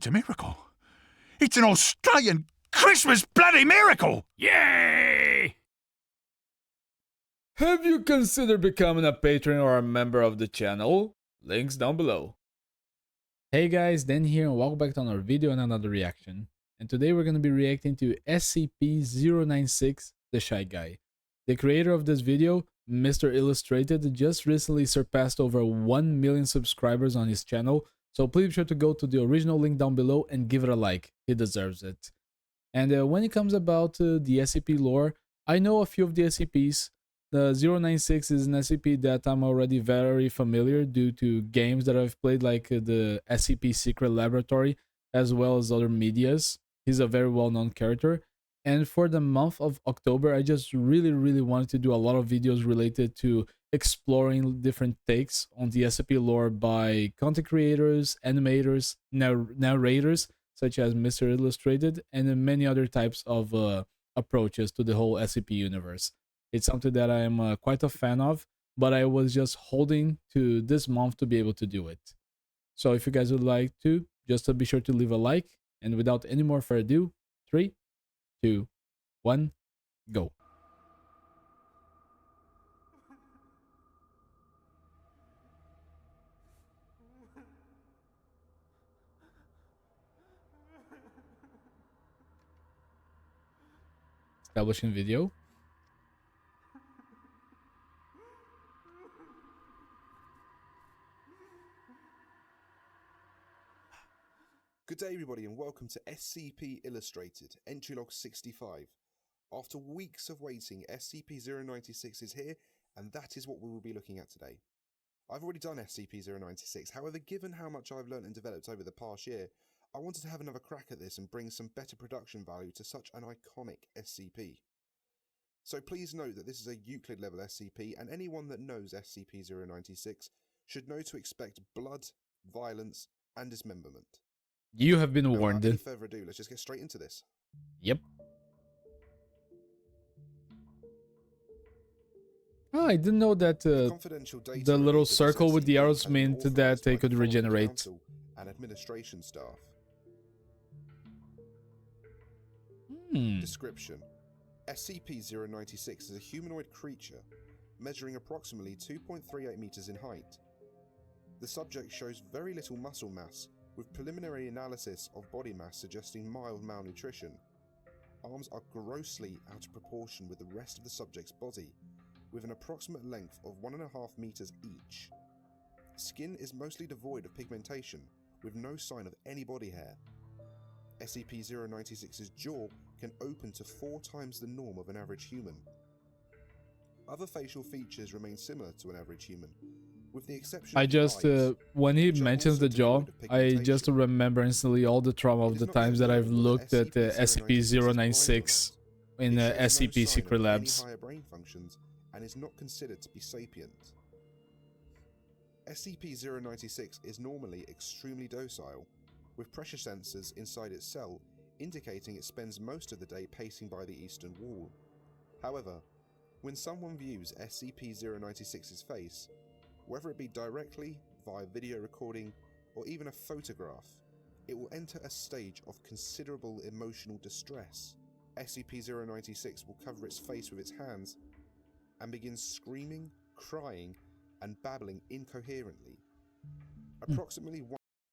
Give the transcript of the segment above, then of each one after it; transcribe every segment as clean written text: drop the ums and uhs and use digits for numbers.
It's a miracle. It's an Australian Christmas bloody miracle! Yay! Have you considered becoming a patron or a member of the channel? Links down below. Hey guys, Dan here and welcome back to another video and another reaction. And today we're going to be reacting to SCP-096, the Shy Guy. The creator of this video, Mr. Illustrated, just recently surpassed over 1 million subscribers on his channel, so please be sure to go to the original link down below and give it a like, he deserves it. And when it comes about the SCP lore, I know a few of the SCPs. The 096 is an SCP that I'm already very familiar due to games that I've played, like the SCP Secret Laboratory, as well as other medias. He's a very well-known character. And for the month of October, I just really wanted to do a lot of videos related to exploring different takes on the SCP lore by content creators, animators, narrators, such as Mr. Illustrated, and many other types of approaches to the whole SCP universe. It's something that I am quite a fan of, but I was just holding to this month to be able to do it. So if you guys would like to, just be sure to leave a like, and without any more further ado, 3, 2, 1, go. Establishing video. Good day everybody and welcome to SCP Illustrated, entry log 65. After weeks of waiting, SCP-096 is here, and that is what we will be looking at today. I've already done SCP-096, however, given how much I've learnt and developed over the past year, I wanted to have another crack at this and bring some better production value to such an iconic SCP. So please note that this is a Euclid level SCP, and anyone that knows SCP-096 should know to expect blood, violence, and dismemberment. You have been warned. Without any further ado, let's just get straight into this. Yep. Oh, I didn't know that the little circle with the arrows meant that they could regenerate. And administration staff. Description: SCP-096 is a humanoid creature measuring approximately 2.38 meters in height. The subject shows very little muscle mass, with preliminary analysis of body mass suggesting mild malnutrition. Arms are grossly out of proportion with the rest of the subject's body, with an approximate length of 1.5 meters each. Skin is mostly devoid of pigmentation, with no sign of any body hair. SCP-096's jaw can open to 4 times the norm of an average human. Other facial features remain similar to an average human, with the exception I of just, the eyes, when he mentions the jaw, I just remember instantly all the trauma of the times that I've looked at SCP-096 in SCP Secret Labs. higher brain functions and is not considered to be sapient. SCP-096 is normally extremely docile, with pressure sensors inside its cell indicating it spends most of the day pacing by the eastern wall. However, when someone views SCP-096's face, whether it be directly, via video recording, or even a photograph, it will enter a stage of considerable emotional distress. SCP-096 will cover its face with its hands and begin screaming, crying, and babbling incoherently. Approximately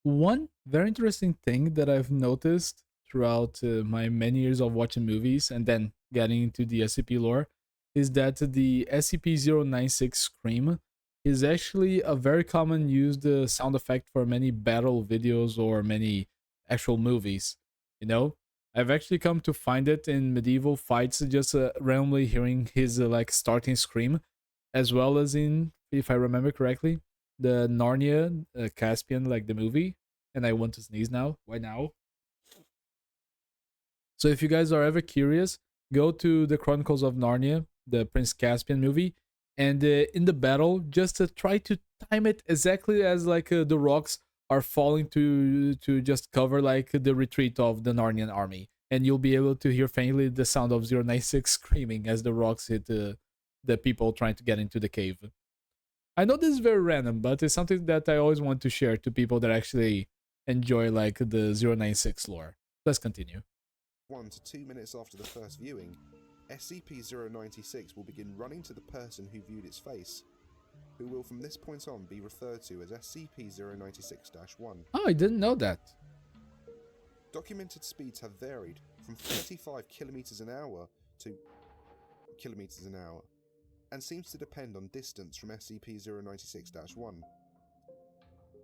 One very interesting thing that I've noticed throughout my many years of watching movies and then getting into the SCP lore is that the SCP-096 scream is actually a very common used sound effect for many battle videos or many actual movies. You know, I've actually come to find it in medieval fights, just randomly hearing his like starting scream, as well as in, if I remember correctly, the Narnia Caspian, like the movie. And I want to sneeze now. Why now? So if you guys are ever curious, go to the Chronicles of Narnia, the Prince Caspian movie, and in the battle, just try to time it exactly as like the rocks are falling to just cover like the retreat of the Narnian army, and you'll be able to hear faintly the sound of 096 screaming as the rocks hit the people trying to get into the cave. I know this is very random, but it's something that I always want to share to people that actually enjoy like the 096 lore. Let's continue. 1 to 2 minutes after the first viewing, SCP-096 will begin running to the person who viewed its face, who will from this point on be referred to as SCP-096-1. Oh, I didn't know that. Documented speeds have varied from 35 kilometers an hour to kilometers an hour, and seems to depend on distance from SCP-096-1.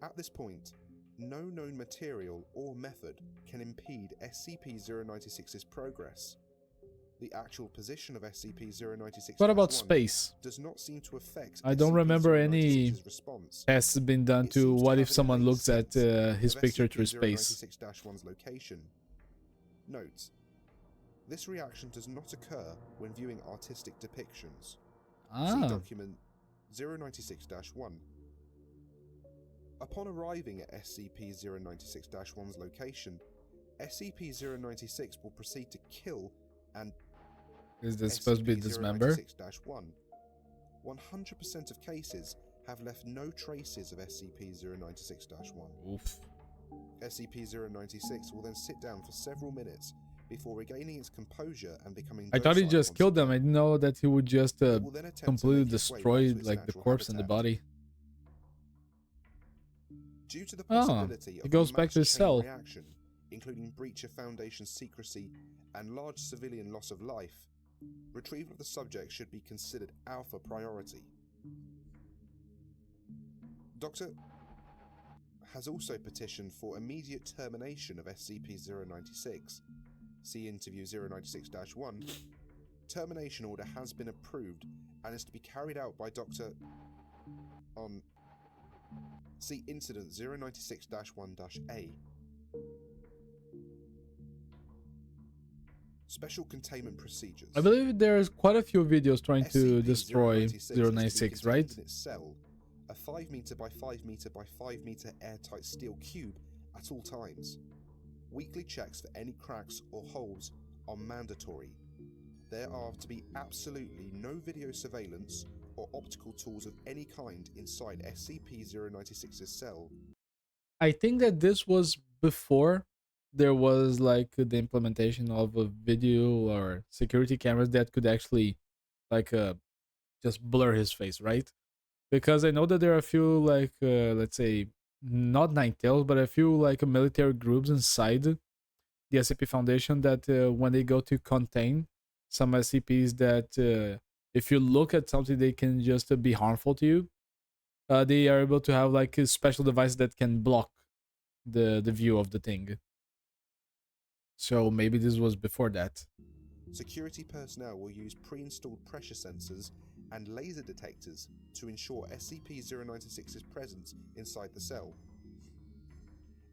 At this point, no known material or method can impede SCP-096's progress. The actual position of SCP-096 What about space? does not seem to affect I don't remember any SCP-096's response. tests been done It to seems what have if an someone innate looks at sense his of picture through space. SCP-096-1's location. Note: this reaction does not occur when viewing artistic depictions. See Ah, document 096-1. Upon arriving at SCP-096-1's location, SCP-096 will proceed to kill and is this supposed to be dismember? 100% of cases have left no traces of SCP-096-1. Oof. SCP-096 will then sit down for several minutes before regaining its composure and becoming I thought he docile just once killed them. I again. didn't know that he would just It will then attempt to completely make its way destroy back to its like the natural corpse and the habitat. body. Due to the Ah, possibility of it goes a back to mass his chain cell. reaction, including breach of Foundation secrecy and large civilian loss of life, retrieval of the subject should be considered alpha priority. Dr. has also petitioned for immediate termination of SCP-096. See Interview 096-1. Termination order has been approved and is to be carried out by Dr. on See Incident 096-1-A. Special containment procedures. I believe there's quite a few videos trying to destroy SCP-096 096, right? in its cell, a 5 meter by 5 meter by 5 meter airtight steel cube at all times. Weekly checks for any cracks or holes are mandatory. There are to be absolutely no video surveillance or optical tools of any kind inside SCP-096's cell. I think that this was before there was like the implementation of a video or security cameras that could actually like just blur his face, right? Because I know that there are a few like let's say not Ninetales, but a few like military groups inside the SCP Foundation that when they go to contain some SCPs that if you look at something they can just be harmful to you, they are able to have like a special device that can block the view of the thing. So maybe this was before that. Security personnel will use pre-installed pressure sensors and laser detectors to ensure SCP-096's presence inside the cell.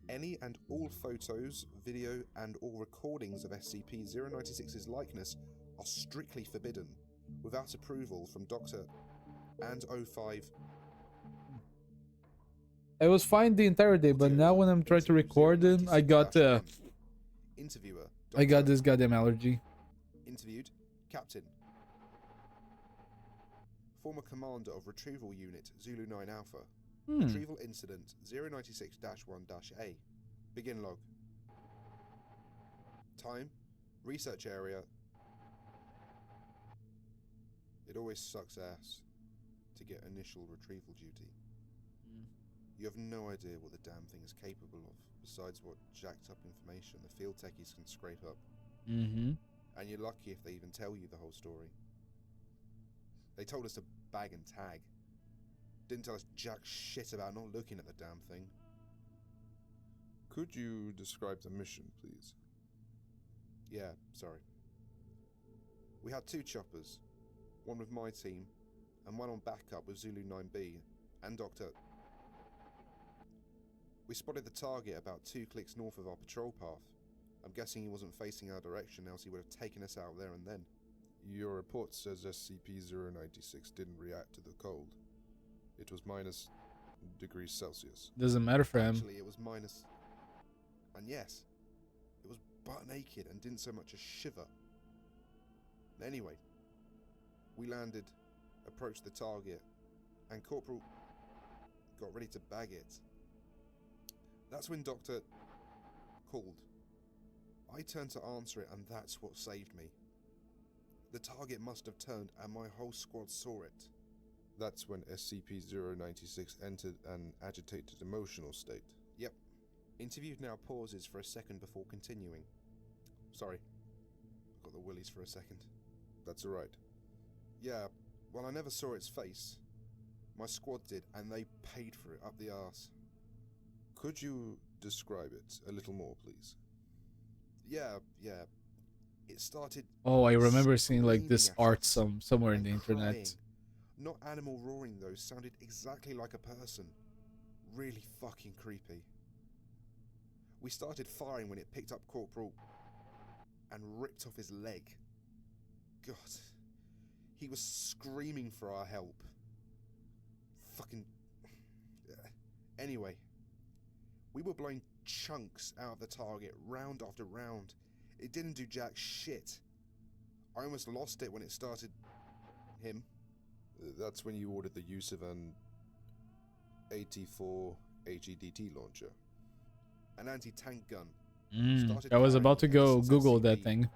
Any and all photos, video and all recordings of SCP-096's likeness are strictly forbidden, without approval from Dr. and 05. I was fine the entire day, but now when I'm trying to record it, I got Interviewer, I got Dr. this goddamn allergy. Interviewed, Captain. Former Commander of Retrieval Unit Zulu 9 Alpha. Retrieval Incident 096-1-A. Begin log. Time, research area. It always sucks ass to get initial retrieval duty. You have no idea what the damn thing is capable of, besides what jacked up information the field techies can scrape up. And you're lucky if they even tell you the whole story. They told us to bag and tag. Didn't tell us jack shit about not looking at the damn thing. Could you describe the mission, please? Yeah, sorry. We had 2 choppers, one with my team, and one on backup with Zulu 9B, and Dr. We spotted the target about 2 clicks north of our patrol path. I'm guessing he wasn't facing our direction, else he would have taken us out there and then. Your report says SCP-096 didn't react to the cold. It was minus degrees Celsius. Doesn't matter for him. Actually, it was minus... And yes, it was butt naked and didn't so much as shiver. Anyway, we landed, approached the target, and Corporal got ready to bag it. That's when Doctor called. I turned to answer it, and that's what saved me. The target must have turned, and my whole squad saw it. That's when SCP-096 entered an agitated emotional state. Yep. Interview now pauses for a second before continuing. Sorry. Got the willies for a second. That's alright. Yeah, well, I never saw its face. My squad did, and they paid for it up the arse. Could you describe it a little more, please? Yeah. It started... Oh, I remember seeing like this screaming at art us somewhere in and the internet. crying. Not animal roaring though, sounded exactly like a person. Really fucking creepy. We started firing when it picked up Corporal and ripped off his leg. God. He was screaming for our help. Fucking... Anyway. We were blowing chunks out of the target, round after round. It didn't do jack shit. I almost lost it when it started... him. That's when you ordered the use of an 84 HEDT launcher. An anti-tank gun. I was about to go Google that thing.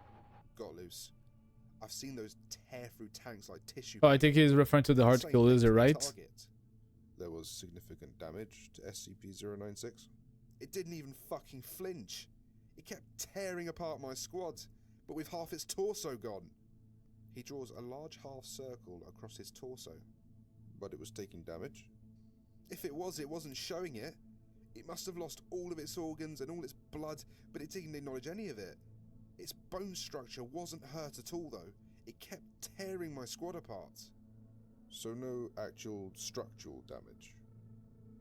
Got loose. I've seen those tear through tanks like tissue. Oh, I think he's referring to the hard-kill lizard, right? There was significant damage to SCP-096. It didn't even fucking flinch. It kept tearing apart my squad, but with half its torso gone. He draws a large half circle across his torso. But it was taking damage? If it was, it wasn't showing it. It must have lost all of its organs and all its blood, but it didn't acknowledge any of it. Its bone structure wasn't hurt at all, though. It kept tearing my squad apart. So no actual structural damage.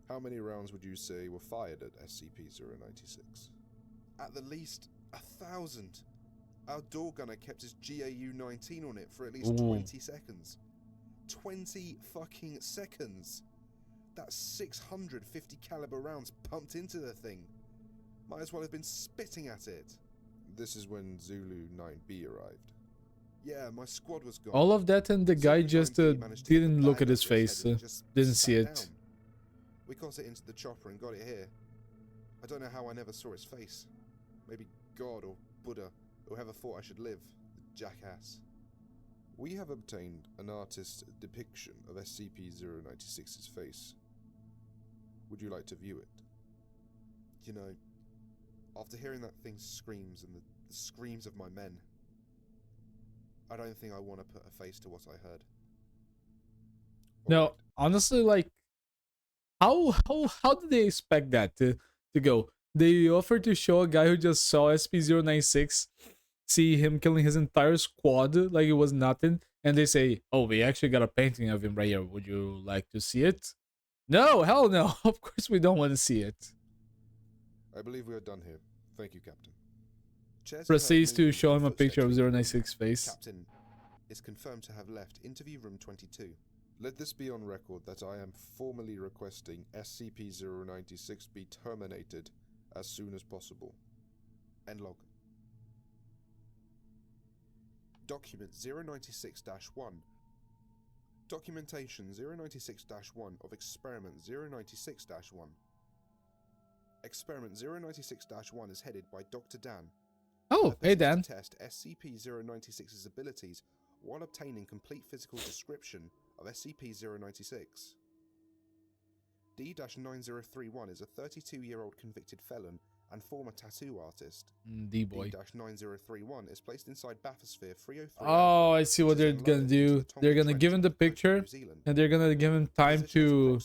How many rounds would you say were fired at SCP-096? At the least 1,000. Our door gunner kept his GAU-19 on it for at least 20 seconds. 20 fucking seconds! That's 650 caliber rounds pumped into the thing. Might as well have been spitting at it. This is when Zulu 9B arrived. Yeah, my squad was gone. All of that, and the guy just didn't look at his face, didn't see it. Down. We got it into the chopper and got it here. I don't know how I never saw its face. Maybe God or Buddha, or whoever thought I should live. The jackass. We have obtained an artist's depiction of SCP-096's face. Would you like to view it? You know, after hearing that thing's screams and the screams of my men, I don't think I want to put a face to what I heard. No, honestly, like, how did they expect that to go? They offered to show a guy who just saw SCP-096, see him killing his entire squad like it was nothing, and they say, "Oh, we actually got a painting of him right here. Would you like to see it?" No, hell no. Of course we don't want to see it. I believe we are done here. Thank you, Captain. Proceeds to show him a picture of 096's face. Captain is confirmed to have left interview room 22. Let this be on record that I am formally requesting SCP-096 be terminated as soon as possible. End log. Document 096-1. Documentation 096-1 of Experiment 096-1. Experiment 096-1 is headed by Dr. Dan. Oh, hey Dan. To test SCP-096's abilities while obtaining complete physical description of SCP-096. D-9031 is a 32-year-old convicted felon and former tattoo artist. D-boy. D-9031 is placed inside bathysphere 303. Oh, I see what they're gonna do. They're gonna give him the picture, and they're gonna give him time to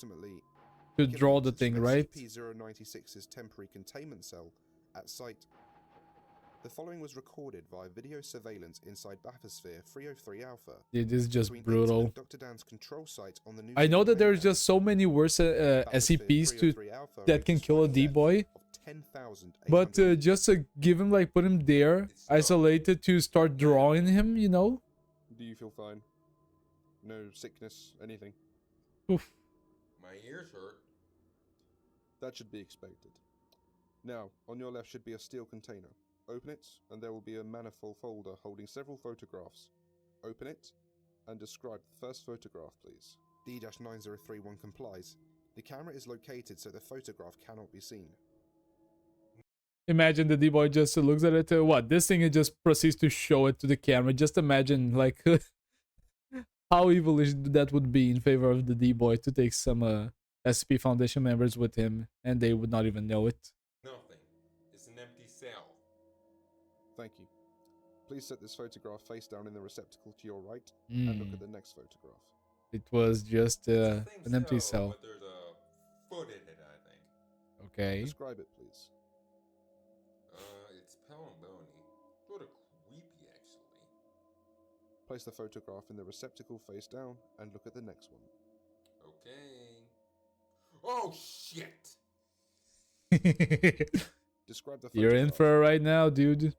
draw the thing, right? SCP-096's temporary containment cell at site. The following was recorded via video surveillance inside bathysphere 303 Alpha. It is just brutal. Dr. Dan's control site on the New I know that there's Zealand just so many worse SCPs that can kill a D-boy, but just to give him, like, put him there, isolated, to start drawing him, you know? Do you feel fine? No sickness, anything? Oof. My ears hurt. That should be expected. Now, on your left should be a steel container. Open it, and there will be a manifold folder holding several photographs. Open it, and describe the first photograph, please. D-9031 complies. The camera is located so the photograph cannot be seen. Imagine the D-boy just looks at it. What? This thing it just proceeds to show it to the camera. Just imagine like how evilish that would be in favor of the D-boy to take some SCP Foundation members with him, and they would not even know it. Nothing. It's an empty cell. Thank you. Please set this photograph face down in the receptacle to your right and look at the next photograph. It was just It's the an same empty cell. But there's a foot in it, I think. Okay. Describe it, please. It's pale and bony. Sort of creepy, actually. Place the photograph in the receptacle face down and look at the next one. Okay. Oh, shit! Describe the photograph. You're in for it right now, dude. It's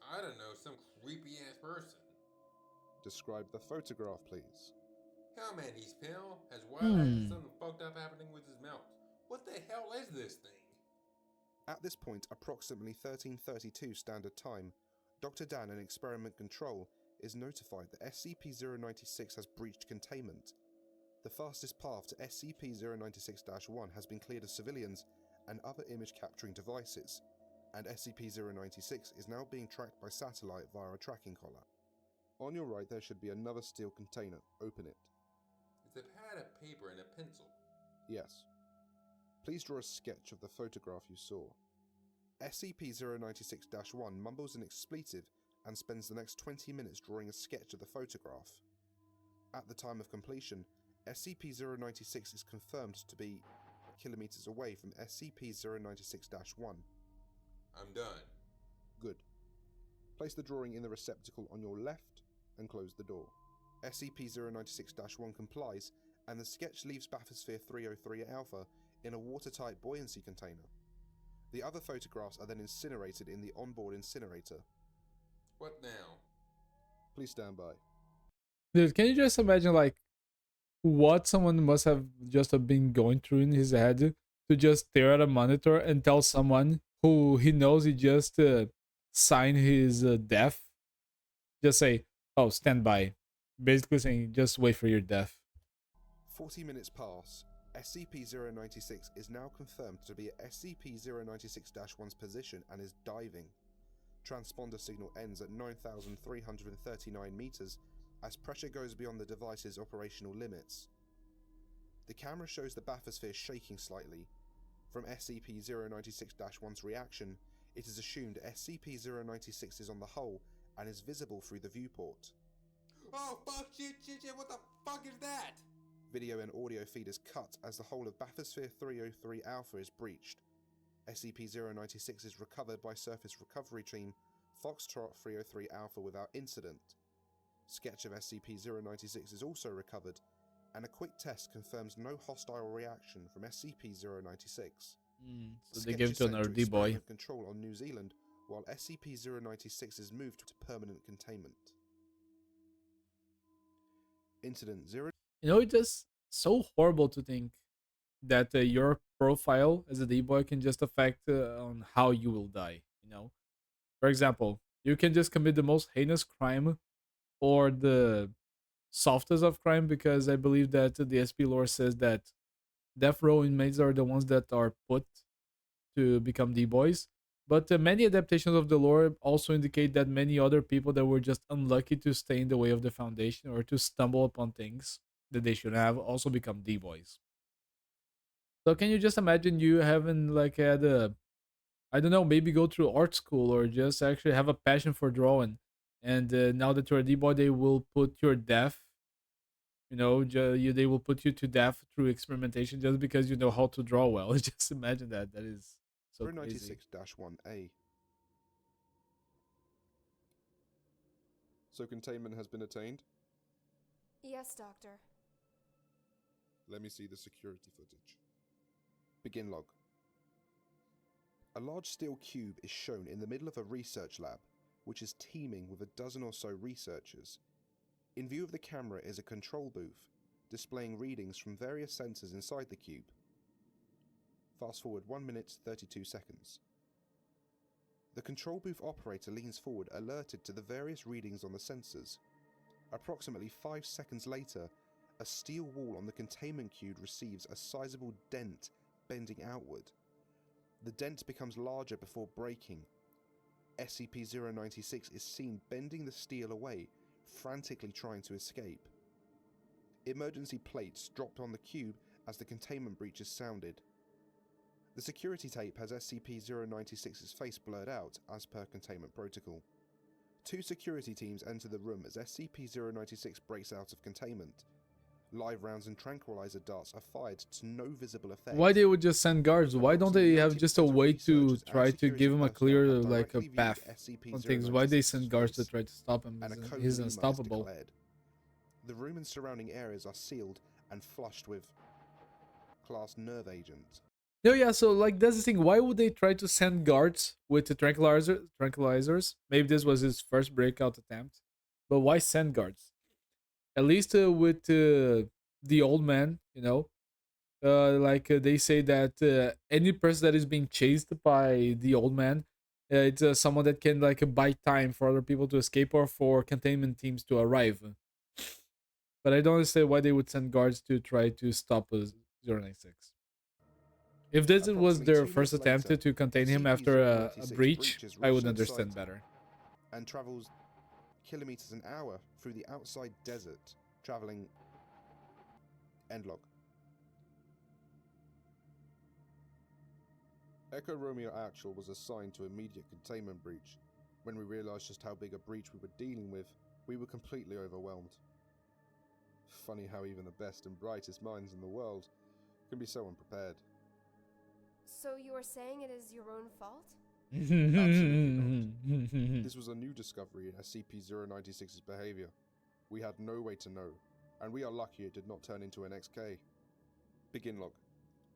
I don't know, some creepy-ass person. Describe the photograph, please. How man, he's pale, has wild eyes, and something fucked up happening with his mouth. What the hell is this thing? At this point, approximately 1332 Standard Time, Dr. Dan in Experiment Control is notified that SCP-096 has breached containment. The fastest path to SCP-096-1 has been cleared of civilians and other image-capturing devices, and SCP-096 is now being tracked by satellite via a tracking collar. On your right there should be another steel container. Open it. It's a pad of paper and a pencil. Yes. Please draw a sketch of the photograph you saw. SCP-096-1 mumbles an expletive and spends the next 20 minutes drawing a sketch of the photograph. At the time of completion, SCP-096 is confirmed to be kilometers away from SCP-096-1. I'm done. Good. Place the drawing in the receptacle on your left and close the door. SCP-096-1 complies, and the sketch leaves Bathysphere 303 Alpha in a watertight buoyancy container. The other photographs are then incinerated in the onboard incinerator. What now? Please stand by. Dude, can you just imagine like what someone must have just been going through in his head to just stare at a monitor and tell someone who he knows he just signed his death, just say, oh, stand by. Basically saying, just wait for your death. 40 minutes pass. SCP-096 is now confirmed to be at SCP-096-1's position and is diving. Transponder signal ends at 9,339 meters as pressure goes beyond the device's operational limits. The camera shows the bathysphere shaking slightly. From SCP-096-1's reaction, it is assumed SCP-096 is on the hull and is visible through the viewport. Oh, fuck, shit, what the fuck is that? Video and audio feed is cut as the whole of Bathysphere 303 Alpha is breached. SCP-096 is recovered by Surface Recovery Team Foxtrot 303 Alpha without incident. Sketch of SCP-096 is also recovered, and a quick test confirms no hostile reaction from SCP-096. So they give it to another D-boy. Control on New Zealand, while SCP-096 is moved to permanent containment. Incident 0. You know, it's just so horrible to think that your profile as a D-boy can just affect on how you will die, you know? For example, you can just commit the most heinous crime or the softest of crime, because I believe that the SP lore says that death row inmates are the ones that are put to become D-boys. But many adaptations of the lore also indicate that many other people that were just unlucky to stay in the way of the Foundation or to stumble upon things that they should have also become D-boys. So can you just imagine you having like had a, I don't know, maybe go through art school or just actually have a passion for drawing, and now that you're a D-boy, they will put your death, you know, they will put you to death through experimentation just because you know how to draw well. Just imagine that. That is so crazy. 096-1A. So containment has been attained? Yes, Doctor. Let me see the security footage. Begin log. A large steel cube is shown in the middle of a research lab, which is teeming with a dozen or so researchers. In view of the camera is a control booth, displaying readings from various sensors inside the cube. Fast forward 1 minute 32 seconds. The control booth operator leans forward, alerted to the various readings on the sensors. Approximately 5 seconds later, a steel wall on the containment cube receives a sizable dent bending outward. The dent becomes larger before breaking. SCP-096 is seen bending the steel away, frantically trying to escape. Emergency plates dropped on the cube as the containment breach is sounded. The security tape has SCP-096's face blurred out as per containment protocol. 2 security teams enter the room as SCP-096 breaks out of containment. Live rounds and tranquilizer darts are fired to no visible effect. Why they would just send guards? Why don't they have just a way to try to give him a clear, like, a path on things? Why they send guards to try to stop him? He's unstoppable. The room and surrounding areas are sealed and flushed with class nerve agent. No, yeah, so, like, that's the thing. Why would they try to send guards with the tranquilizers? Maybe this was his first breakout attempt. But why send guards? At least with the old man, you know, they say that any person that is being chased by the old man, it's someone that can, like, buy time for other people to escape or for containment teams to arrive. But I don't understand why they would send guards to try to stop 096. If this was their first attempt to contain him after a breach, I would understand better. And travels kilometers an hour through the outside desert, traveling... End log. Echo Romeo Actual was assigned to immediate containment breach. When we realized just how big a breach we were dealing with, we were completely overwhelmed. Funny how even the best and brightest minds in the world can be so unprepared. So you are saying it is your own fault? Absolutely not. This was a new discovery in SCP-096's behavior. We had no way to know, and we are lucky it did not turn into an XK. Begin log.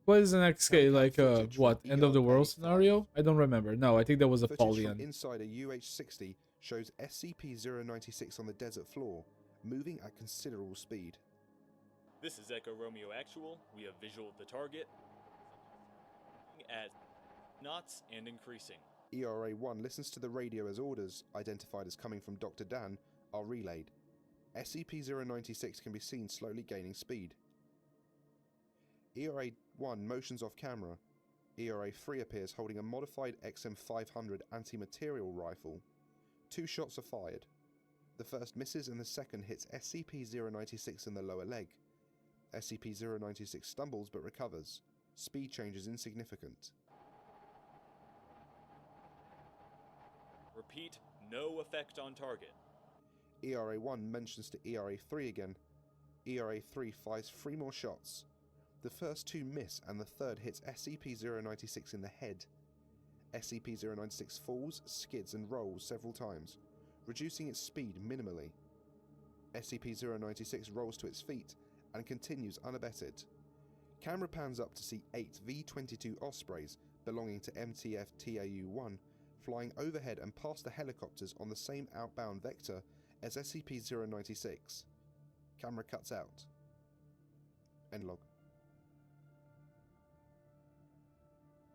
What is an XK? Like, what? End of the world scenario? I don't remember. No, I think that was a Paulian. Inside a UH-60 shows SCP-096 on the desert floor, moving at considerable speed. This is Echo Romeo Actual. We have visual of the target at knots and increasing. ERA-1 listens to the radio as orders, identified as coming from Dr. Dan, are relayed. SCP-096 can be seen slowly gaining speed. ERA-1 motions off camera. ERA-3 appears holding a modified XM500 anti-material rifle. 2 shots are fired. The first misses and the second hits SCP-096 in the lower leg. SCP-096 stumbles but recovers. Speed change is insignificant. Repeat, no effect on target. ERA-1 mentions to ERA-3 again. ERA-3 fires 3 more shots. The first 2 miss and the third hits SCP-096 in the head. SCP-096 falls, skids and rolls several times, reducing its speed minimally. SCP-096 rolls to its feet and continues unabated. Camera pans up to see 8 V-22 Ospreys belonging to MTF TAU-1 flying overhead and past the helicopters on the same outbound vector as SCP-096. Camera cuts out. End log.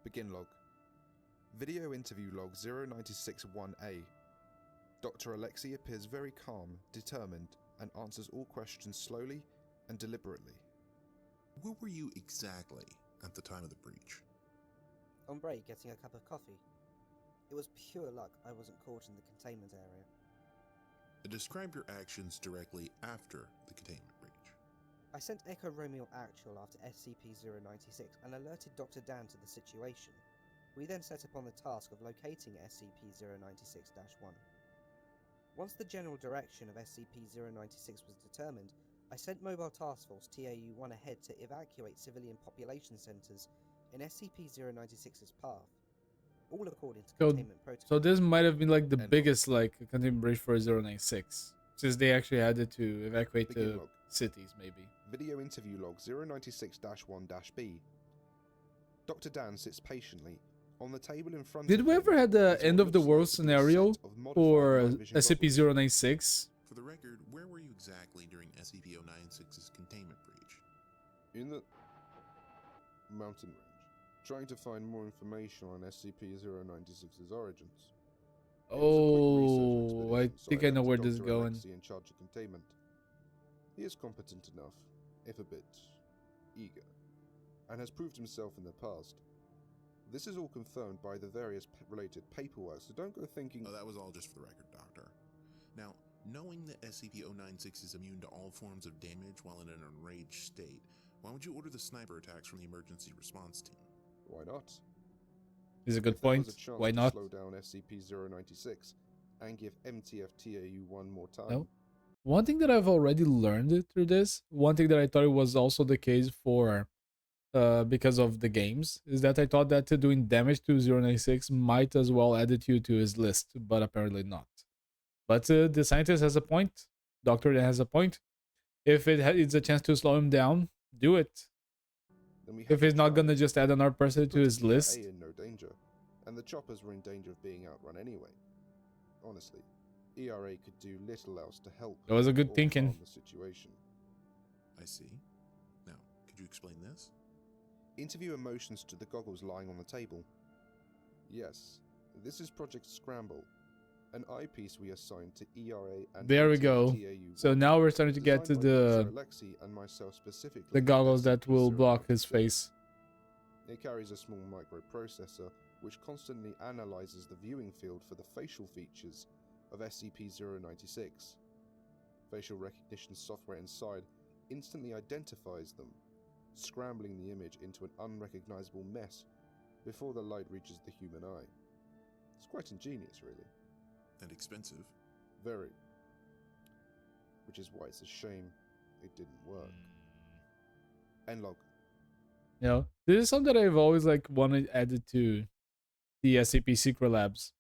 Begin log. Video interview log 096-1A. Dr. Alexei appears very calm, determined, and answers all questions slowly and deliberately. Where were you exactly at the time of the breach? On break, getting a cup of coffee. It was pure luck I wasn't caught in the containment area. Describe your actions directly after the containment breach. I sent Echo Romeo Actual after SCP-096 and alerted Dr. Dan to the situation. We then set upon the task of locating SCP-096-1. Once the general direction of SCP-096 was determined, I sent Mobile Task Force TAU-1 ahead to evacuate civilian population centers in SCP-096's path, all according to containment protocol. So this might have been like the biggest containment breach for 096, since they actually had to evacuate the cities, maybe. Video interview log 096-1-B. Dr. Dan sits patiently on the table in front of him. Did we ever had the end of the world scenario for SCP-096? For the record, where were you exactly during SCP-096's containment breach? In the mountain range, trying to find more information on SCP-096's origins. Oh, I think I know where this is going. In charge of containment. He is competent enough, if a bit eager, and has proved himself in the past. This is all confirmed by the various related paperwork, so don't go thinking... Oh, that was all just for the record, Doctor. Now, knowing that SCP-096 is immune to all forms of damage while in an enraged state, why would you order the sniper attacks from the emergency response team? Why not? Is a good If there point. was a chance Why to not? slow down SCP-096 and give MTF-TAU1 more time... No. One thing that I've already learned through this, one thing that I thought it was also the case for because of the games, is that I thought that doing damage to 096 might as well add it to his list, but apparently not. But the scientist has a point. Doctor has a point. If it's a chance to slow him down, do it. If he's not gonna just add another person to his list. in no danger, and the choppers were in danger of being outrun anyway. Honestly, ERA could do little else to help. That was a good or thinking. harm the situation. I see. Now, could you explain this? Interview emotions to the goggles lying on the table. Yes, this is Project Scramble, an eyepiece we assigned to ERA and There we go. TAU1, So now we're starting to get to designed by Professor Alexei and myself specifically the goggles for that will block his SCP-096. face. It carries a small microprocessor which constantly analyzes the viewing field for the facial features of SCP-096. Facial recognition software inside instantly identifies them, scrambling the image into an unrecognizable mess before the light reaches the human eye. It's quite ingenious, really. And expensive. Very. Which is why it's a shame it didn't work. End log. You know, this is something that I've always like wanted added to the SCP Secret Labs.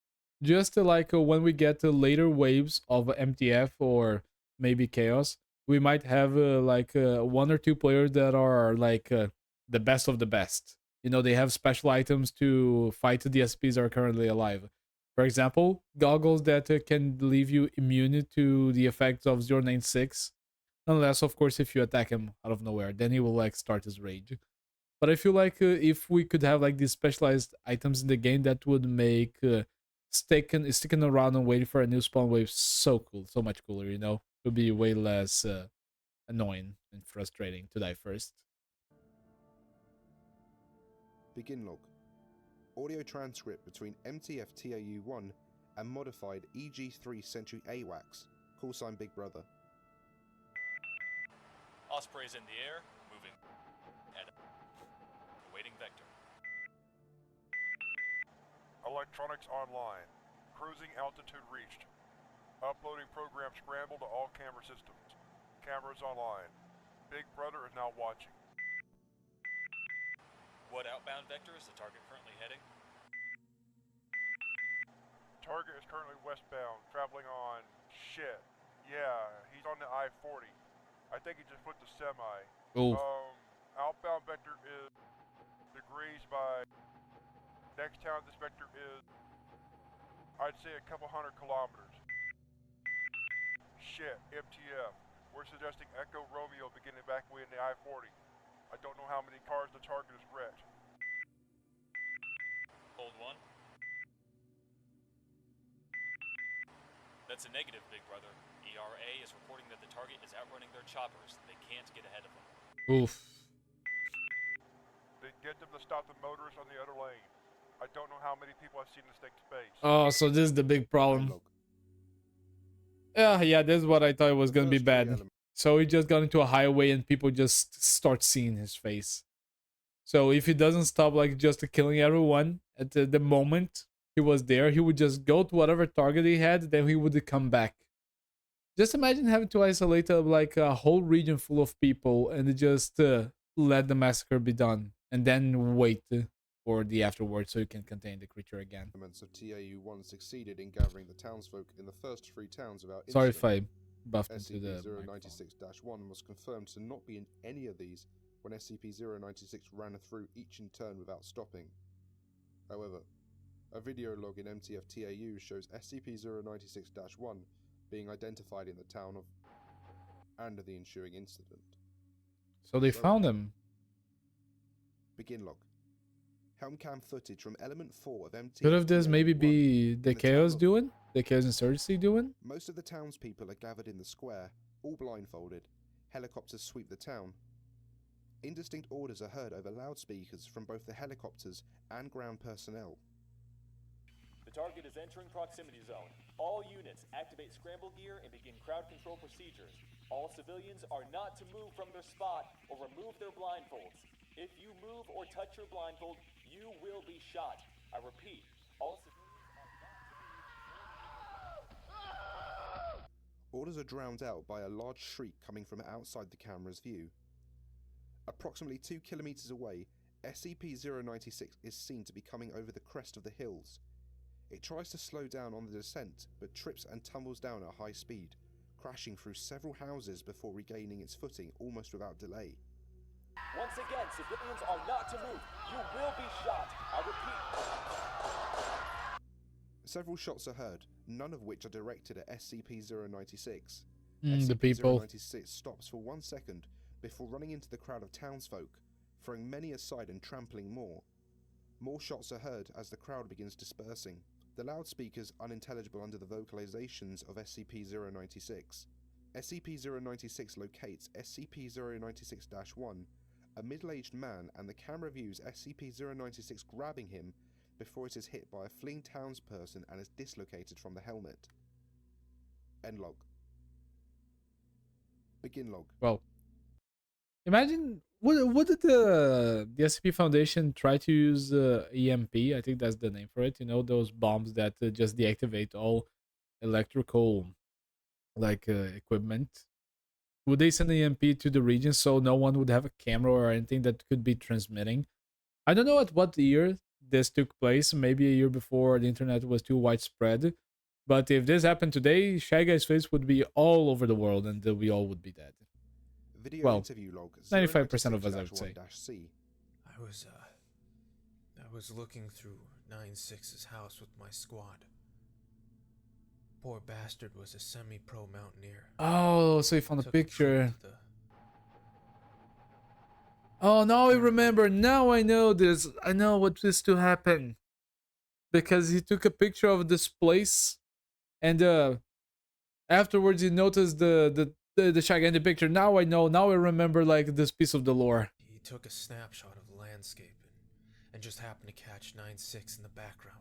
Just to when we get to later waves of MTF or maybe Chaos, we might have one or two players that are the best of the best. You know, they have special items to fight the SCPs that are currently alive. For example, goggles that can leave you immune to the effects of 096. Unless, of course, if you attack him out of nowhere, then he will start his rage. But I feel like if we could have these specialized items in the game, that would make sticking around and waiting for a new spawn wave so cool, so much cooler, you know? It would be way less annoying and frustrating to die first. Begin log. Audio transcript between MTF-TAU1 and modified EG3 Sentry AWACS. Call sign Big Brother. Osprey's in the air, moving. And awaiting vector. Electronics online. Cruising altitude reached. Uploading program scramble to all camera systems. Cameras online. Big Brother is now watching. What outbound vector is the target currently heading? Target is currently westbound, traveling on... shit. Yeah, he's on the I-40. I think he just flipped the semi. Oh. Outbound vector is... degrees by... Next town this vector is... I'd say a couple 100 kilometers. Shit, MTF. We're suggesting Echo Romeo begin evacuating the I-40. I don't know how many cars the target has wrecked. Hold one. That's a negative, Big Brother. ERA is reporting that the target is outrunning their choppers. They can't get ahead of them. Oof. Then get them to stop the motorists on the other lane. I don't know how many people I've seen this take space. Oh, so this is the big problem. Yeah, this is what I thought was gonna be bad. So he just got into a highway and people just start seeing his face. So if he doesn't stop just killing everyone at the moment he was there, he would just go to whatever target he had, then he would come back. Just imagine having to isolate a whole region full of people and just let the massacre be done and then wait for the afterwards so you can contain the creature again. Elements of TAU1 succeeded in gathering the townsfolk in the first 3 towns of our Sorry incident. if I buffed into the SCP-096-1 was confirmed to not be in any of these when SCP-096 ran through each in turn without stopping. However, a video log in MTF-TAU shows SCP-096-1 being identified in the town of and the ensuing incident. So they found him. Begin log. Helmcam footage from Element 4 of MTF. Could have this maybe be the in Chaos town of- doing? The Chaos Insurgency doing? Most of the townspeople are gathered in the square, all blindfolded. Helicopters sweep the town. Indistinct orders are heard over loudspeakers from both the helicopters and ground personnel. The target is entering proximity zone. All units activate scramble gear and begin crowd control procedures. All civilians are not to move from their spot or remove their blindfolds. If you move or touch your blindfold, you will be shot. I repeat, all civilians are not to move. Orders are drowned out by a large shriek coming from outside the camera's view. Approximately 2 kilometers away, SCP-096 is seen to be coming over the crest of the hills. It tries to slow down on the descent, but trips and tumbles down at high speed, crashing through several houses before regaining its footing almost without delay. Once again, civilians are not to move. You will be shot. I repeat. Several shots are heard, none of which are directed at SCP-096. The people. SCP-096 stops for 1 second before running into the crowd of townsfolk, throwing many aside and trampling more. More shots are heard as the crowd begins dispersing, the loudspeakers unintelligible under the vocalizations of SCP-096. SCP-096 locates SCP-096-1, a middle-aged man, and the camera views SCP-096 grabbing him before it is hit by a fleeing townsperson and is dislocated from the helmet. End log. Begin log. Well, imagine what did the SCP Foundation try to use EMP? I think that's the name for it. You know, those bombs that just deactivate all electrical equipment. Would they send an EMP to the region so no one would have a camera or anything that could be transmitting? I don't know at what year this took place. Maybe a year before the internet was too widespread. But if this happened today, Shy Guy's face would be all over the world and we all would be dead. Video interview log 95% of us, I would say. C. I was looking through 96's house with my squad. Poor bastard was a semi-pro mountaineer. Oh, so you found a picture. Oh, now I remember. Now I know this. I know what is to happen. Because he took a picture of this place, and afterwards he noticed the Shy Guy in the picture. Now I know. Now I remember like this piece of the lore. He took a snapshot of the landscape and just happened to catch 96 in the background.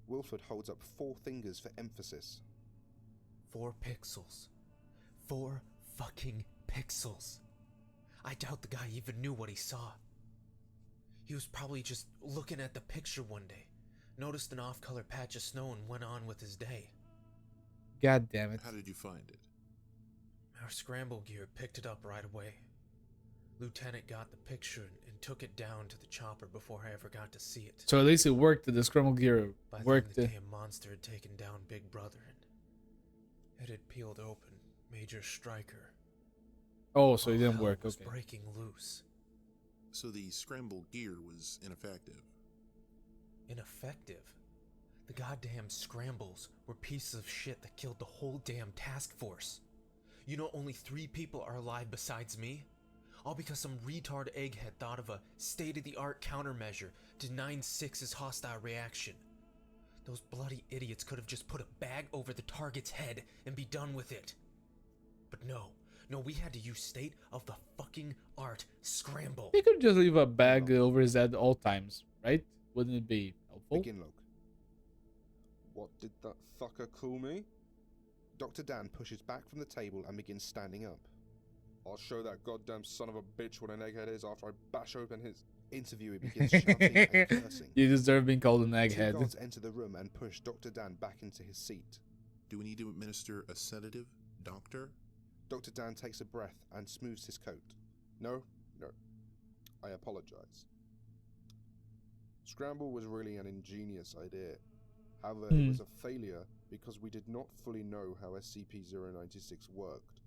Wilford holds up 4 fingers for emphasis. 4 pixels. 4 fucking pixels. I doubt the guy even knew what he saw. He was probably just looking at the picture one day, noticed an off-color patch of snow and went on with his day. God damn it. How did you find it? Our scramble gear picked it up right away. Lieutenant got the picture and took it down to the chopper before I ever got to see it. So at least it worked. The scramble gear worked. By then the damn monster had taken down Big Brother and it had peeled open Major Stryker. Oh, so it didn't work. Was okay. breaking loose. So the scramble gear was ineffective. Ineffective? The goddamn scrambles were pieces of shit that killed the whole damn task force. You know only 3 people are alive besides me? All because some retard egghead thought of a state-of-the-art countermeasure to 96's hostile reaction. Those bloody idiots could have just put a bag over the target's head and be done with it. But no, we had to use state-of-the-fucking-art scramble. He could just leave a bag over his head all times, right? Wouldn't it be helpful? Begin log. What did that fucker call me? Dr. Dan pushes back from the table and begins standing up. I'll show that goddamn son of a bitch what an egghead is after I bash open his... Interviewee begins shouting and cursing. You deserve being called an egghead. 2 guards enter the room and push Dr. Dan back into his seat. Do we need to administer a sedative, doctor? Dr. Dan takes a breath and smooths his coat. No. I apologize. Scramble was really an ingenious idea. However, it was a failure because we did not fully know how SCP-096 worked.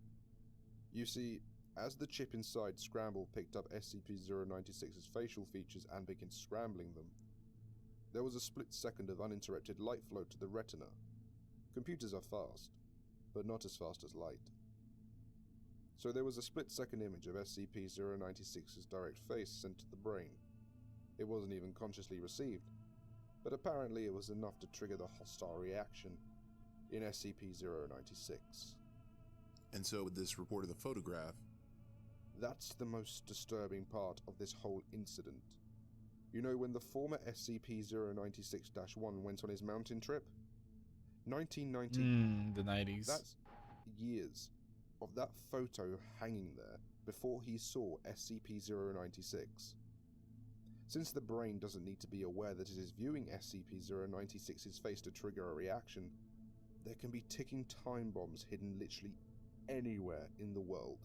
You see, as the chip inside Scramble picked up SCP-096's facial features and began scrambling them, there was a split second of uninterrupted light flow to the retina. Computers are fast, but not as fast as light. So there was a split-second image of SCP-096's direct face sent to the brain. It wasn't even consciously received, but apparently it was enough to trigger the hostile reaction in SCP-096. And so with this report of the photograph... That's the most disturbing part of this whole incident. You know when the former SCP-096-1 went on his mountain trip? 1990. The 90s. That's years of that photo hanging there before he saw SCP-096. Since the brain doesn't need to be aware that it is viewing SCP-096's face to trigger a reaction, there can be ticking time bombs hidden literally anywhere in the world.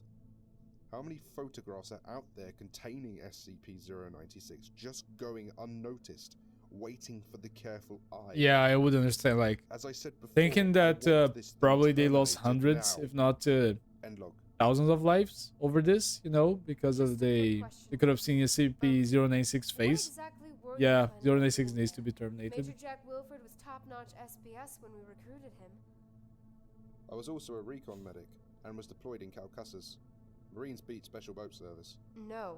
How many photographs are out there containing SCP-096 just going unnoticed, waiting for the careful eye? Yeah, I would understand, like, as I said before, thinking that probably they lost hundreds, if not End log. thousands of lives over this, you know, because of they could have seen SCP-096 face. Exactly Yeah, 096 needs to be terminated. Major Jack Wilford was top-notch SPS when we recruited him. I was also a recon medic and was deployed in Calcussus. Marines beat Special Boat Service. No,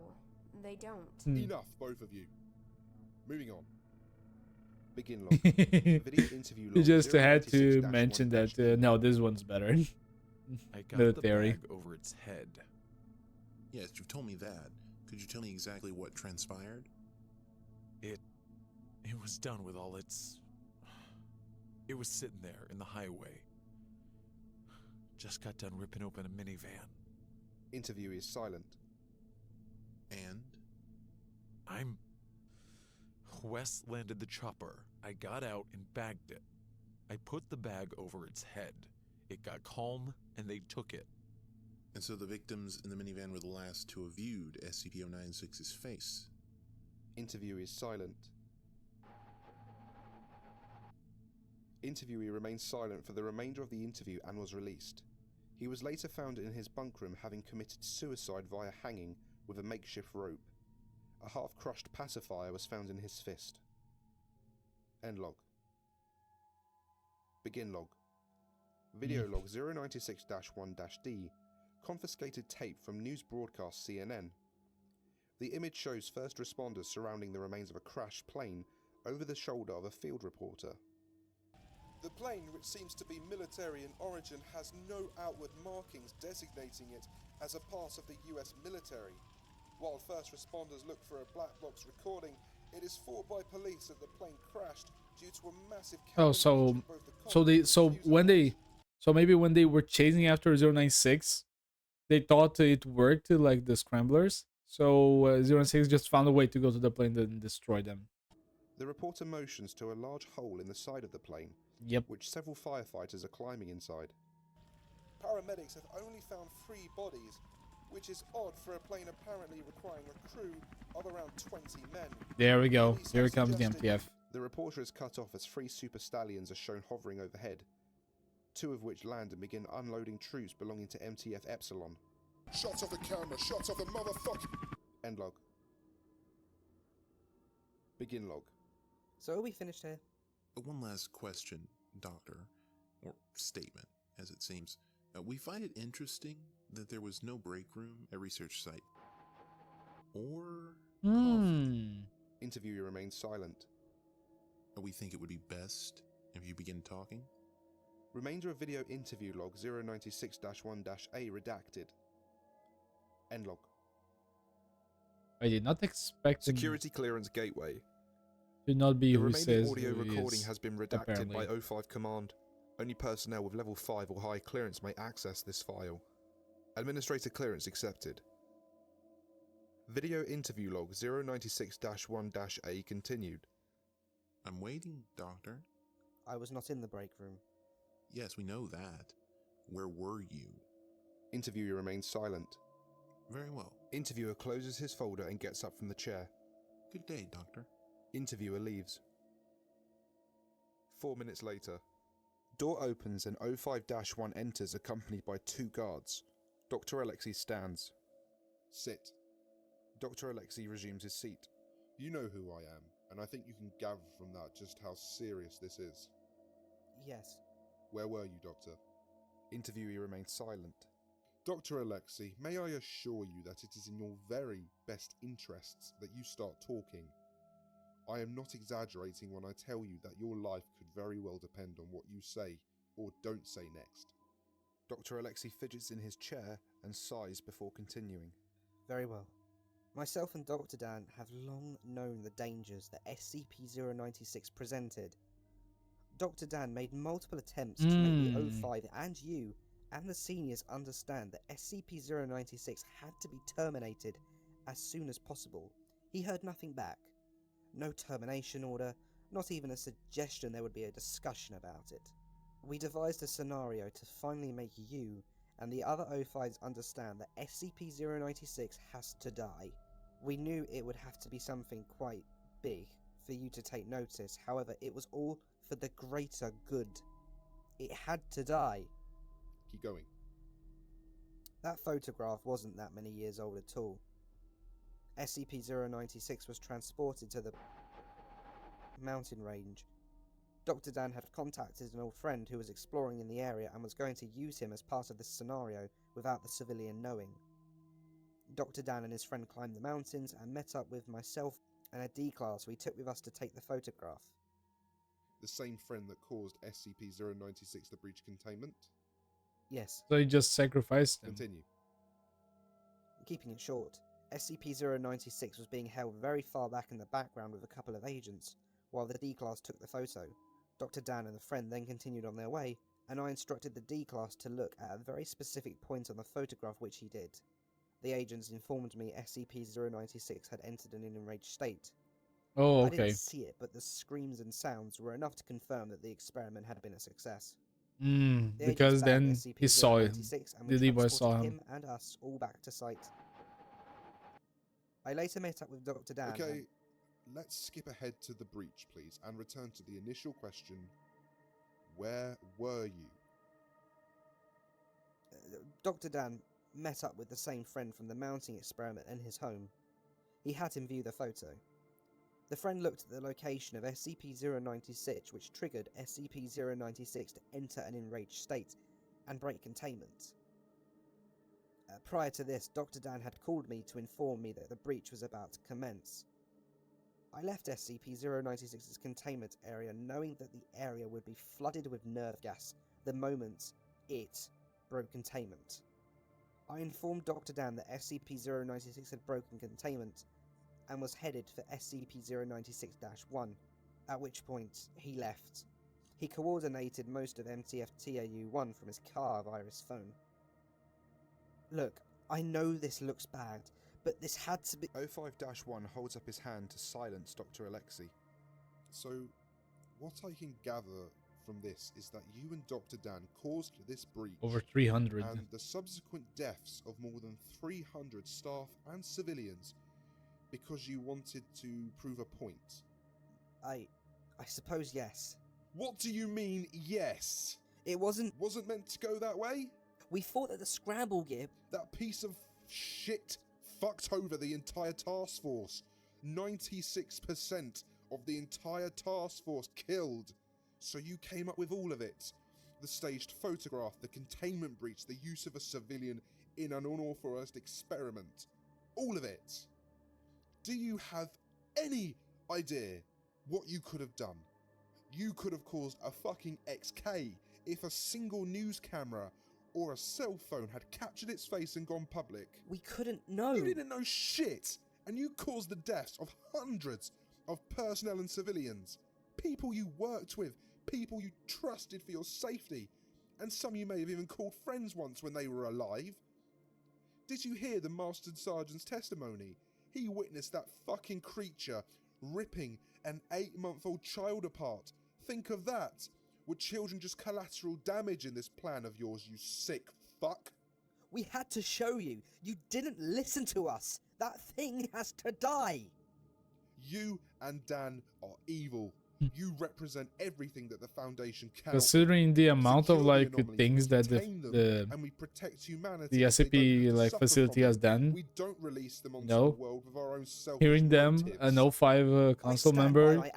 they don't. Enough, both of you. Moving on. Begin log. Video interview log. You just had to 096-1- mention that, no, this one's better. I got The the theory. bag over its head. Yes, you've told me that. Could you tell me exactly what transpired? It was done with all its... It was sitting there in the highway. Just got done ripping open a minivan. Interviewee is silent. And? Wes landed the chopper. I got out and bagged it. I put the bag over its head. It got calm, and they took it. And so the victims in the minivan were the last to have viewed SCP-096's face. Interviewee is silent. Interviewee remained silent for the remainder of the interview and was released. He was later found in his bunk room having committed suicide via hanging with a makeshift rope. A half-crushed pacifier was found in his fist. End log. Begin log. Video log 096-1-D. Confiscated tape from news broadcast CNN. The image shows first responders surrounding the remains of a crashed plane over the shoulder of a field reporter. The plane, which seems to be military in origin, has no outward markings designating it as a part of the US military. While first responders look for a black box recording, it is thought by police that the plane crashed due to a massive... Oh, so maybe when they were chasing after 096, they thought it worked, like the scramblers. So 096 just found a way to go to the plane and destroy them. The reporter motions to a large hole in the side of the plane, which several firefighters are climbing inside. Paramedics have only found 3 bodies, which is odd for a plane apparently requiring a crew of around 20 men. There we go. Police Here have comes the suggested MTF. The reporter is cut off as 3 super stallions are shown hovering overhead, 2 of which land and begin unloading troops belonging to MTF Epsilon. Shots of the camera, shots of the motherfucker. End log. Begin log. So are we finished here? One last question, Doctor, or statement, as it seems. We find it interesting that there was no break room at research site. Or... Interviewer remains silent. We think it would be best if you begin talking. Remainder of video interview log 096-1-A redacted. End log. I did not expect Security clearance gateway. to not be The who remaining says audio who he recording is, has been redacted apparently. by O5 command. Only personnel with level 5 or high clearance may access this file. Administrator clearance accepted. Video interview log 096-1-A continued. I'm waiting, Doctor. I was not in the break room. Yes, we know that. Where were you? Interviewer remains silent. Very well. Interviewer closes his folder and gets up from the chair. Good day, Doctor. Interviewer leaves. 4 minutes later. Door opens and O5-1 enters accompanied by 2 guards. Dr. Alexei stands. Sit. Dr. Alexei resumes his seat. You know who I am, and I think you can gather from that just how serious this is. Yes. Where were you, Doctor? Interviewee remains silent. Dr. Alexei, may I assure you that it is in your very best interests that you start talking. I am not exaggerating when I tell you that your life could very well depend on what you say or don't say next. Dr. Alexei fidgets in his chair and sighs before continuing. Very well. Myself and Dr. Dan have long known the dangers that SCP-096 presented. Dr. Dan made multiple attempts to make the O5 and you and the seniors understand that SCP-096 had to be terminated as soon as possible. He heard nothing back. No termination order, not even a suggestion there would be a discussion about it. We devised a scenario to finally make you and the other O5s understand that SCP-096 has to die. We knew it would have to be something quite big for you to take notice, however, it was all for the greater good. It had to die. Keep going. That photograph wasn't that many years old at all. SCP-096 was transported to the mountain range. Dr. Dan had contacted an old friend who was exploring in the area and was going to use him as part of this scenario without the civilian knowing. Dr. Dan and his friend climbed the mountains and met up with myself and a D-class we took with us to take the photograph. The same friend that caused SCP-096 to breach containment? Yes. So he just sacrificed him. Continue. Keeping it short, SCP-096 was being held very far back in the background with a couple of agents, while the D-class took the photo. Dr. Dan and the friend then continued on their way, and I instructed the D-class to look at a very specific point on the photograph, which he did. The agents informed me SCP-096 had entered an enraged state. Oh, I okay. didn't see it, but the screams and sounds were enough to confirm that the experiment had been a success. The Because agents then bagged he saw it. SCP-096 and The we D-boy saw transported him. and us all back to site. I later met up with Dr. Dan. Okay, let's skip ahead to the breach, please, and return to the initial question. Where were you? Dr. Dan met up with the same friend from the mounting experiment in his home. He had him view the photo. The friend looked at the location of SCP-096, which triggered SCP-096 to enter an enraged state and break containment. Prior to this, Dr. Dan had called me to inform me that the breach was about to commence. I left SCP-096's containment area knowing that the area would be flooded with nerve gas the moment it broke containment. I informed Dr. Dan that SCP-096 had broken containment and was headed for SCP-096-1, at which point he left. He coordinated most of MTF-TAU-1 from his car via his phone. Look, I know this looks bad, but this had to be— 05-1 holds up his hand to silence Dr. Alexei. So, what I can gather from this is that you and Dr. Dan caused this breach. Over 300. And the subsequent deaths of more than 300 staff and civilians because you wanted to prove a point. I suppose yes. What do you mean, yes? It wasn't meant to go that way? We thought that the scramble gear— That piece of shit fucked over the entire task force. 96% of the entire task force killed. So you came up with all of it. The staged photograph, the containment breach, the use of a civilian in an unauthorized experiment. All of it. Do you have any idea what you could have done? You could have caused a fucking XK if a single news camera or a cell phone had captured its face and gone public. We couldn't know. You didn't know shit, and you caused the deaths of hundreds of personnel and civilians. People you worked with, people you trusted for your safety, and some you may have even called friends once when they were alive. Did you hear the Master Sergeant's testimony? He witnessed that fucking creature ripping an 8-month-old child apart. Think of that. Were children just collateral damage in this plan of yours, you sick fuck? We had to show you. You didn't listen to us. That thing has to die. You and Dan are evil. You represent everything that the Foundation cannot. Considering the amount of like Secure the things that and we protect humanity. the SCP like facility has done, We don't release them onto no, the world with our own selfish hearing them, motives. an 05 council member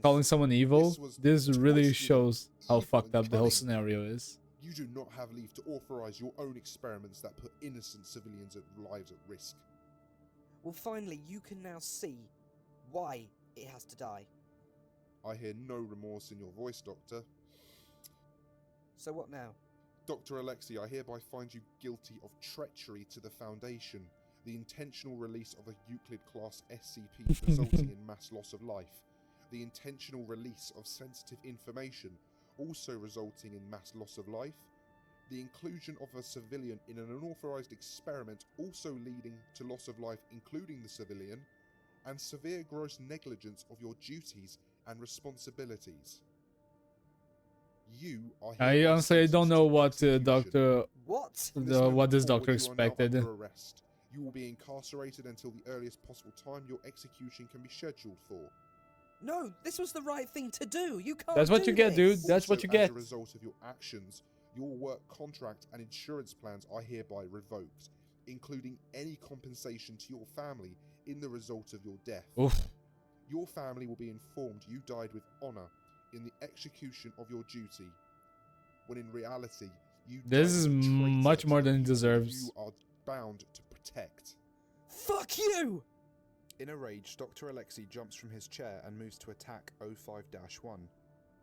calling someone evil, this really shows how fucked up the whole scenario is. You do not have leave to authorize your own experiments that put innocent civilians' lives at risk. Well, finally, you can now see why it has to die. I hear no remorse in your voice, Doctor. So what now? Dr. Alexei, I hereby find you guilty of treachery to the Foundation the intentional release of a Euclid-class SCP resulting in mass loss of life, the intentional release of sensitive information also resulting in mass loss of life, the inclusion of a civilian in an unauthorized experiment also leading to loss of life including the civilian, and severe gross negligence of your duties and responsibilities. You are I honestly don't know what doctor What? what this doctor You are now expected. under arrest. You will be incarcerated until the earliest possible time your execution can be scheduled for. No, this was the right thing to do. You can't. That's what do you get, dude. this. That's what you get. As a result of your actions, your work contract and insurance plans are hereby revoked, including any compensation to your family in the result of your death. Oof. Your family will be informed you died with honor in the execution of your duty, when in reality you This died is as a traitor much to more the than it people deserves. you are bound to protect. Fuck you! In a rage, Dr. Alexei jumps from his chair and moves to attack 05-1.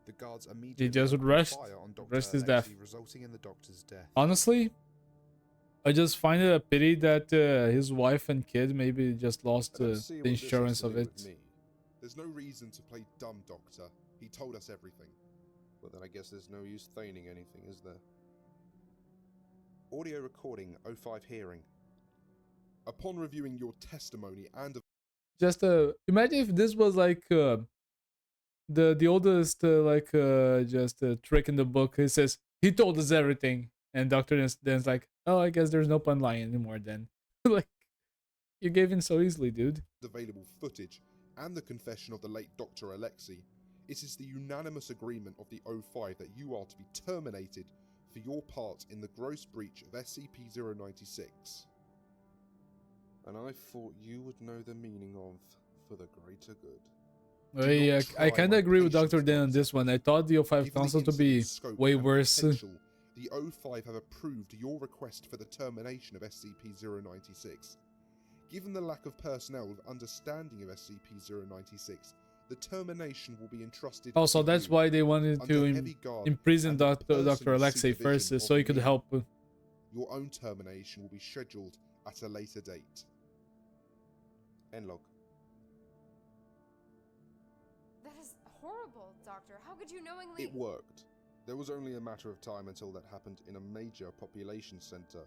The guards immediately He just would open rest fire on Dr. his Alexei, death. resulting in the doctor's death. Honestly, I just find it a pity that his wife and kid maybe just lost the insurance of it. There's no reason to play dumb, Doctor. He told us everything. Well, then I guess there's no use feigning anything, is there? Audio recording 05 hearing. Upon reviewing your testimony and Just imagine if this was like the oldest just trick in the book. He says he told us everything, and Doctor Dan's like, oh, I guess there's no pun line anymore then. Like, you gave in so easily, dude. available footage and the confession of the late Dr. Alexei, it is the unanimous agreement of the O5 that you are to be terminated for your part in the gross breach of SCP-096. And I thought you would know the meaning of for the greater good. I kind of agree with Dr. Dan on this one. I thought the O5 Given Council the to be incident's scope way and worse. potential, the O5 have approved your request for the termination of SCP-096. Given the lack of personnel with understanding of SCP-096, the termination will be entrusted Also, to that's you, why they wanted under to heavy guard imprison and the Dr. personal Alexei first, supervision so he of could me. help. Your own termination will be scheduled at a later date. End log. That is horrible, Doctor. How could you knowingly... It worked. There was only a matter of time until that happened in a major population center,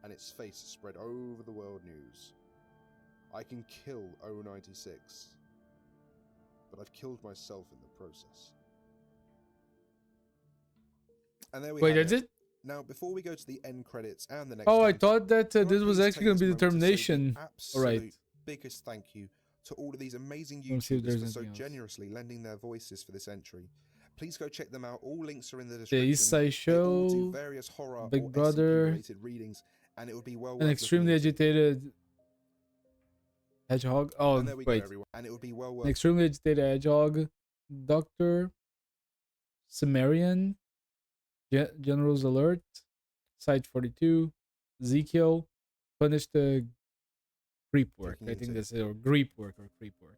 and its face spread over the world news. I can kill 096, but I've killed myself in the process. And there we Wait, have that's it? Now, before we go to the end credits and the next Oh, I time, thought that can I this was please actually take going to be this the moment to say termination. Alright. absolute biggest thank you to all of these amazing Let's see if YouTubers there's for so anything else. generously lending their voices for this entry. Please go check them out. All links are in the The description. East Side They all do Show, various horror Big or Brother, SCP-related readings, and it would be well an worth extremely looking into. agitated hedgehog. Oh, And there we go, wait. everyone. And it would be well An worth. extremely agitated hedgehog, Dr. Cimmerian, General's Alert, Site 42, Ezekiel, Punished Creep Work. Looking I think into. that's it, or Creep Work, or Creep Work.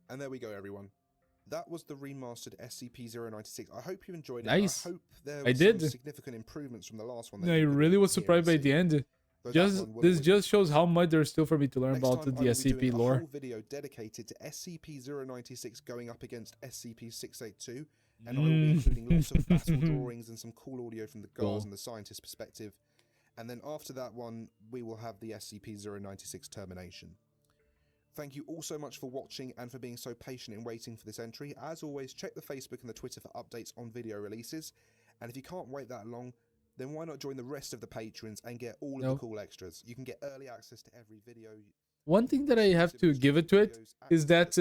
And there we go, everyone. That was the remastered SCP-096. I hope you enjoyed it. Nice. I hope there I was did. some significant improvements from the last one. That I you couldn't really was hear surprised and by the see. end. Though that Just one will this always just be shows how much there's still for me to learn Next about time the I will be SCP doing a lore. whole video dedicated to SCP-096 going up against SCP-682, and I will be including lots of battle drawings and some cool audio from the guards Cool. and the scientist perspective. And then after that one, we will have the SCP-096 termination. Thank you all so much for watching and for being so patient in waiting for this entry. As always, check the Facebook and the Twitter for updates on video releases. And if you can't wait that long, then why not join the rest of the patrons and get all of the cool extras? You can get early access to every video. One thing that I have to give it to it is that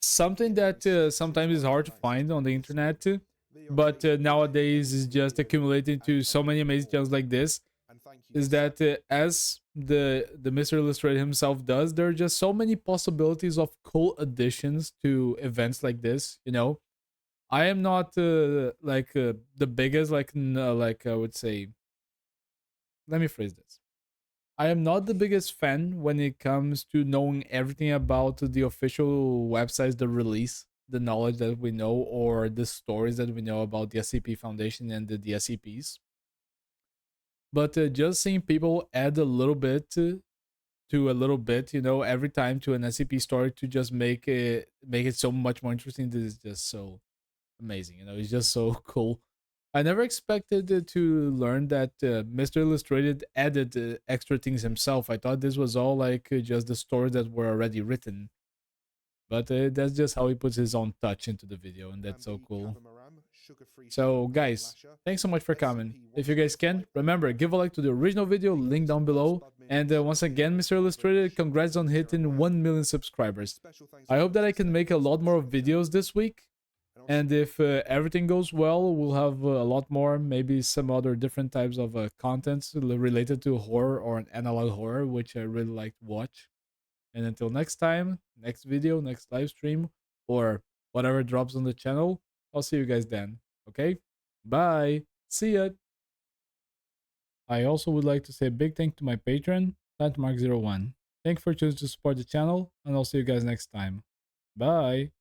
something that sometimes is hard to find on the internet, but nowadays is just accumulating to so many amazing channels like this, is that as the Mr. Illustrator himself does, there are just so many possibilities of cool additions to events like this. You know, I am not the biggest like I would say. Let me phrase this. I am not the biggest fan when it comes to knowing everything about the official websites that release the knowledge that we know or the stories that we know about the SCP Foundation and the SCPs. but just seeing people add a little bit to a little bit, you know, every time to an SCP story to just make it so much more interesting. This is just so amazing. You know, it's just so cool. I never expected to learn that Mr. Illustrated added extra things himself. I thought this was all like just the stories that were already written. But that's just how he puts his own touch into the video, and that's so cool. So, guys, thanks so much for coming. If you guys can, remember, give a like to the original video, link down below. And once again, Mr. Illustrated, congrats on hitting 1 million subscribers. I hope that I can make a lot more videos this week. And if everything goes well, we'll have a lot more, maybe some other different types of contents related to horror or an analog horror, which I really like to watch. And until next time, next video, next live stream, or whatever drops on the channel, I'll see you guys then. Okay? Bye. See ya. I also would like to say a big thank to my patron, Landmark01. Thank you for choosing to support the channel, and I'll see you guys next time. Bye.